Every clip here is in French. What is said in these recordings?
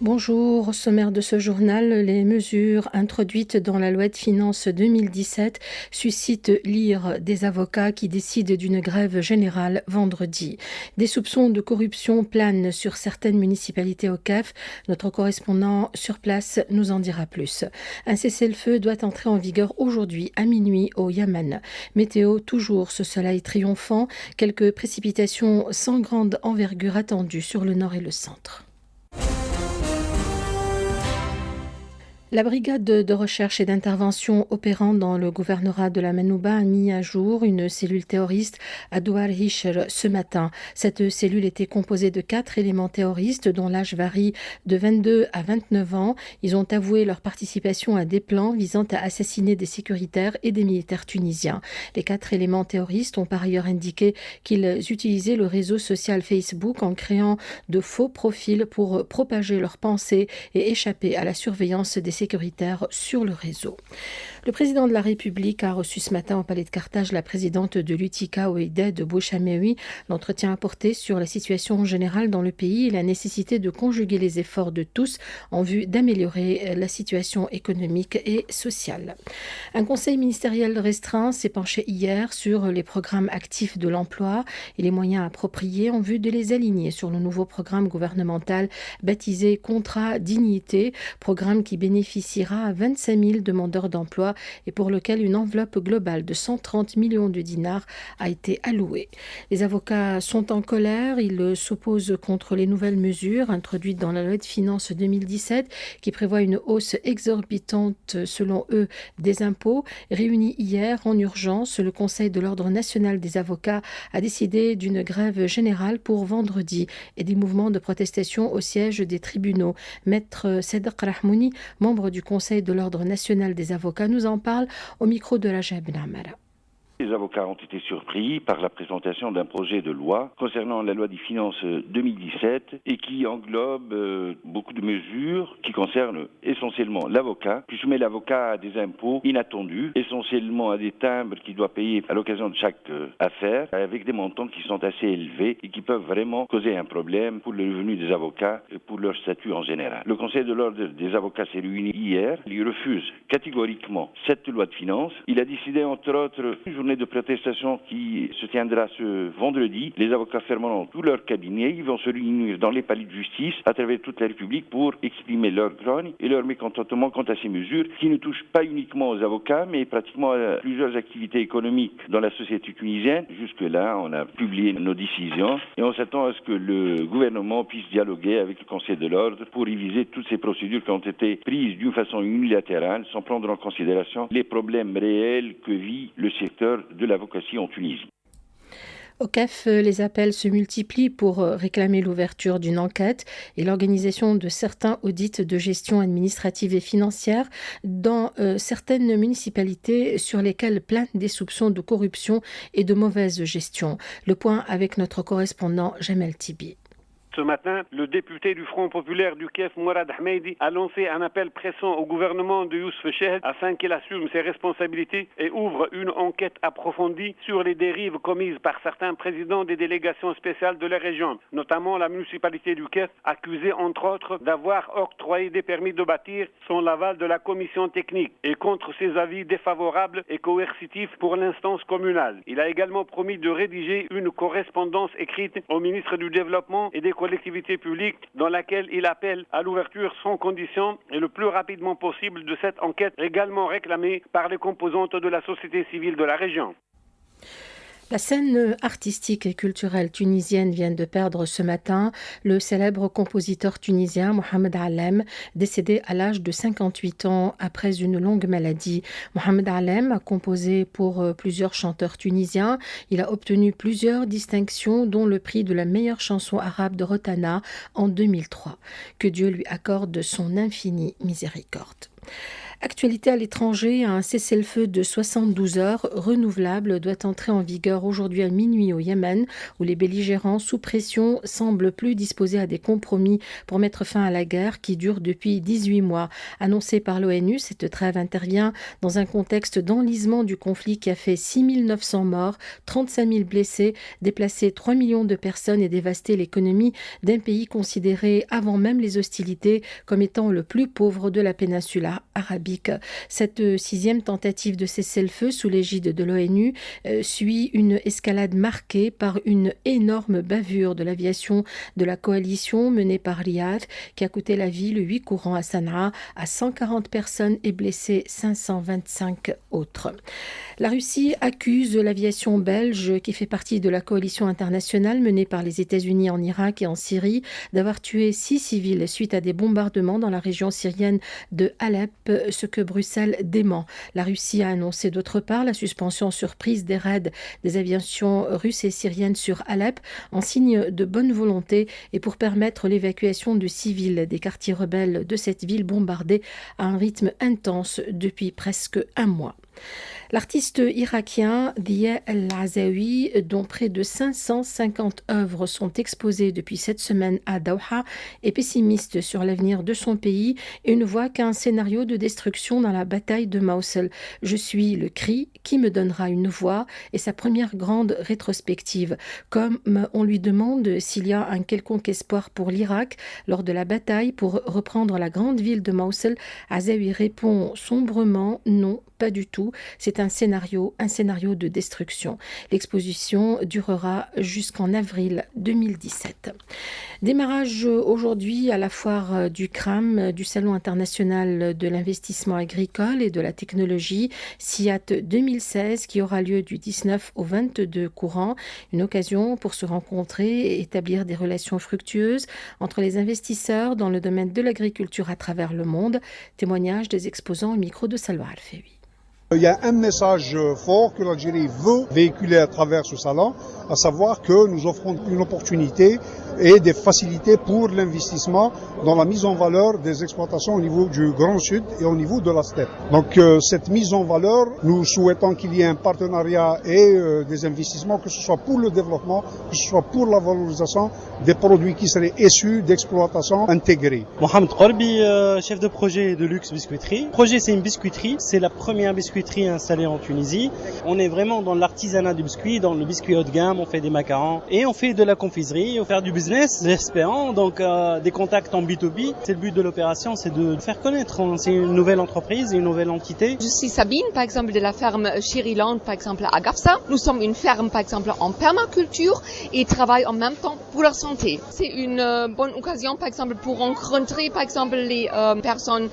Bonjour, au sommaire de ce journal, les mesures introduites dans la loi de finances 2017 suscitent l'ire des avocats qui décident d'une grève générale vendredi. Des soupçons de corruption planent sur certaines municipalités au CAF. Notre correspondant sur place nous en dira plus. Un cessez-le-feu doit entrer en vigueur aujourd'hui à minuit au Yémen. Météo, toujours ce soleil triomphant, quelques précipitations sans grande envergure attendues sur le nord et le centre. La brigade de recherche et d'intervention opérant dans le gouvernorat de la Manouba a mis à jour une cellule terroriste à Douar Hishr ce matin. Cette cellule était composée de 4 éléments terroristes dont l'âge varie de 22 à 29 ans. Ils ont avoué leur participation à des plans visant à assassiner des sécuritaires et des militaires tunisiens. Les 4 éléments terroristes ont par ailleurs indiqué qu'ils utilisaient le réseau social Facebook en créant de faux profils pour propager leurs pensées et échapper à la surveillance des sécuritaire sur le réseau. Le président de la République a reçu ce matin au Palais de Carthage la présidente de l'UTICA Oueided Bouchamewi. L'entretien a porté sur la situation générale dans le pays et la nécessité de conjuguer les efforts de tous en vue d'améliorer la situation économique et sociale. Un conseil ministériel restreint s'est penché hier sur les programmes actifs de l'emploi et les moyens appropriés en vue de les aligner sur le nouveau programme gouvernemental baptisé Contrat Dignité, programme qui bénéficiera à 25 000 demandeurs d'emploi et pour lequel une enveloppe globale de 130 millions de dinars a été allouée. Les avocats sont en colère, ils s'opposent contre les nouvelles mesures introduites dans la loi de finances 2017 qui prévoit une hausse exorbitante selon eux des impôts. Réuni hier en urgence, le Conseil de l'Ordre national des avocats a décidé d'une grève générale pour vendredi et des mouvements de protestation au siège des tribunaux. Maître Sedek Rahmouni, membre du Conseil de l'Ordre national des avocats, nous en parle au micro de Raja Ben Amara. Les avocats ont été surpris par la présentation d'un projet de loi concernant la loi des finances 2017 et qui englobe beaucoup de mesures qui concernent essentiellement l'avocat, qui soumet l'avocat à des impôts inattendus, essentiellement à des timbres qu'il doit payer à l'occasion de chaque affaire, avec des montants qui sont assez élevés et qui peuvent vraiment causer un problème pour le revenu des avocats et pour leur statut en général. Le Conseil de l'Ordre des avocats s'est réuni hier, il refuse catégoriquement cette loi de finances. Il a décidé entre autres une journée de protestation qui se tiendra ce vendredi. Les avocats fermeront tous leurs cabinets. Ils vont se réunir dans les palais de justice à travers toute la République pour exprimer leur grogne et leur mécontentement quant à ces mesures qui ne touchent pas uniquement aux avocats mais pratiquement à plusieurs activités économiques dans la société tunisienne. Jusque-là, on a publié nos décisions et on s'attend à ce que le gouvernement puisse dialoguer avec le Conseil de l'Ordre pour réviser toutes ces procédures qui ont été prises d'une façon unilatérale sans prendre en considération les problèmes réels que vit le secteur de l'avocatie en Tunisie. Au CAF, les appels se multiplient pour réclamer l'ouverture d'une enquête et l'organisation de certains audits de gestion administrative et financière dans certaines municipalités sur lesquelles planent des soupçons de corruption et de mauvaise gestion. Le point avec notre correspondant Jamel Tibi. Ce matin, le député du Front populaire du Kef, Mourad Ahmedi, a lancé un appel pressant au gouvernement de Youssef Chahel afin qu'il assume ses responsabilités et ouvre une enquête approfondie sur les dérives commises par certains présidents des délégations spéciales de la région, notamment la municipalité du Kef, accusée entre autres d'avoir octroyé des permis de bâtir sans l'aval de la commission technique et contre ses avis défavorables et coercitifs pour l'instance communale. Il a également promis de rédiger une correspondance écrite au ministre du Développement et des collectivités publiques dans laquelle il appelle à l'ouverture sans condition et le plus rapidement possible de cette enquête également réclamée par les composantes de la société civile de la région. La scène artistique et culturelle tunisienne vient de perdre ce matin le célèbre compositeur tunisien Mohamed Allem, décédé à l'âge de 58 ans après une longue maladie. Mohamed Allem a composé pour plusieurs chanteurs tunisiens. Il a obtenu plusieurs distinctions, dont le prix de la meilleure chanson arabe de Rotana en 2003. Que Dieu lui accorde son infinie miséricorde. Actualité à l'étranger, un cessez-le-feu de 72 heures renouvelable doit entrer en vigueur aujourd'hui à minuit au Yémen, où les belligérants sous pression semblent plus disposés à des compromis pour mettre fin à la guerre qui dure depuis 18 mois. Annoncée par l'ONU, cette trêve intervient dans un contexte d'enlisement du conflit qui a fait 6 900 morts, 35 000 blessés, déplacé 3 millions de personnes et dévasté l'économie d'un pays considéré avant même les hostilités comme étant le plus pauvre de la péninsule arabique. Cette sixième tentative de cessez-le-feu sous l'égide de l'ONU suit une escalade marquée par une énorme bavure de l'aviation de la coalition menée par Riyad qui a coûté la vie le 8 courant à Sanaa à 140 personnes et blessé 525 autres. La Russie accuse l'aviation belge qui fait partie de la coalition internationale menée par les États-Unis en Irak et en Syrie d'avoir tué 6 civils suite à des bombardements dans la région syrienne de Alep, ce que Bruxelles dément. La Russie a annoncé d'autre part la suspension surprise des raids des aviations russes et syriennes sur Alep en signe de bonne volonté et pour permettre l'évacuation de civils des quartiers rebelles de cette ville bombardée à un rythme intense depuis presque un mois. L'artiste irakien Dia El-Azaoui, dont près de 550 œuvres sont exposées depuis cette semaine à Doha, est pessimiste sur l'avenir de son pays et ne voit qu'un scénario de destruction dans la bataille de Mossoul. Je suis le cri qui me donnera une voix et sa première grande rétrospective. Comme on lui demande s'il y a un quelconque espoir pour l'Irak lors de la bataille pour reprendre la grande ville de Mossoul, Azaoui répond sombrement non. Pas du tout, c'est un scénario de destruction. L'exposition durera jusqu'en avril 2017. Démarrage aujourd'hui à la foire du CRAM, du Salon international de l'investissement agricole et de la technologie, SIAT 2016, qui aura lieu du 19 au 22 courant. Une occasion pour se rencontrer et établir des relations fructueuses entre les investisseurs dans le domaine de l'agriculture à travers le monde. Témoignage des exposants au micro de Salwa Alfewi. Il y a un message fort que l'Algérie veut véhiculer à travers ce salon, à savoir que nous offrons une opportunité et des facilités pour l'investissement dans la mise en valeur des exploitations au niveau du Grand Sud et au niveau de la steppe. Donc cette mise en valeur, nous souhaitons qu'il y ait un partenariat et des investissements, que ce soit pour le développement, que ce soit pour la valorisation des produits qui seraient issus d'exploitation intégrée. Mohamed Korbi, chef de projet de luxe biscuiterie. Le projet, c'est une biscuiterie, c'est la première biscuiterie installée en Tunisie. On est vraiment dans l'artisanat du biscuit, dans le biscuit haut de gamme, on fait des macarons et on fait de la confiserie, on fait du business, espérant donc des contacts en B2B. C'est le but de l'opération, c'est de faire connaître. C'est une nouvelle entreprise, une nouvelle entité. Je suis Sabine, par exemple, de la ferme Chiriland, par exemple, à Gafsa. Nous sommes une ferme, par exemple, en permaculture et travaille en même temps pour la santé. C'est une bonne occasion, par exemple, pour rencontrer, par exemple, les personnes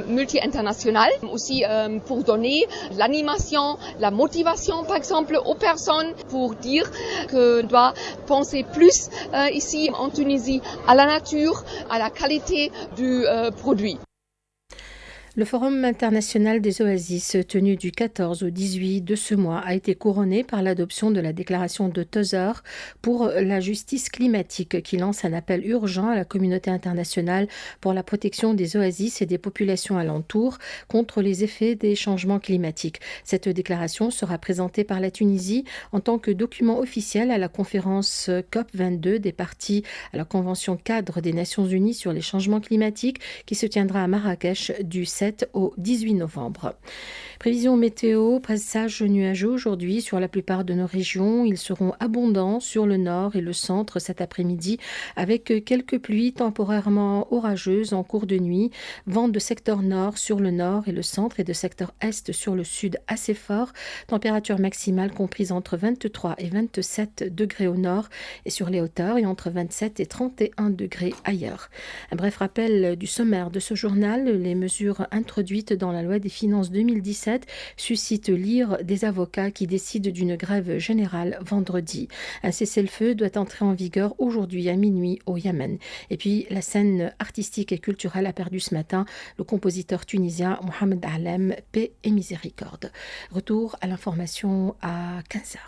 multi-internationales, aussi pour donner l'animation, la motivation, par exemple, aux personnes pour dire qu'on doit penser plus ici en Tunisie à la nature, à la qualité du produit. Le Forum international des oasis, tenu du 14 au 18 de ce mois, a été couronné par l'adoption de la déclaration de Tozeur pour la justice climatique qui lance un appel urgent à la communauté internationale pour la protection des oasis et des populations alentours contre les effets des changements climatiques. Cette déclaration sera présentée par la Tunisie en tant que document officiel à la conférence COP22 des parties à la Convention cadre des Nations Unies sur les changements climatiques qui se tiendra à Marrakech du 7 au 18 novembre. Prévision météo, passage nuageux aujourd'hui sur la plupart de nos régions. Ils seront abondants sur le nord et le centre cet après-midi avec quelques pluies temporairement orageuses en cours de nuit. Vent de secteur nord sur le nord et le centre et de secteur est sur le sud assez fort. Température maximale comprise entre 23 et 27 degrés au nord et sur les hauteurs et entre 27 et 31 degrés ailleurs. Un bref rappel du sommaire de ce journal. Les mesures introduites dans la loi des finances 2017 suscitent l'ire des avocats qui décident d'une grève générale vendredi. Un cessez-le-feu doit entrer en vigueur aujourd'hui à minuit au Yémen. Et puis la scène artistique et culturelle a perdu ce matin le compositeur tunisien Mohamed Alem, paix et miséricorde. Retour à l'information à 15h.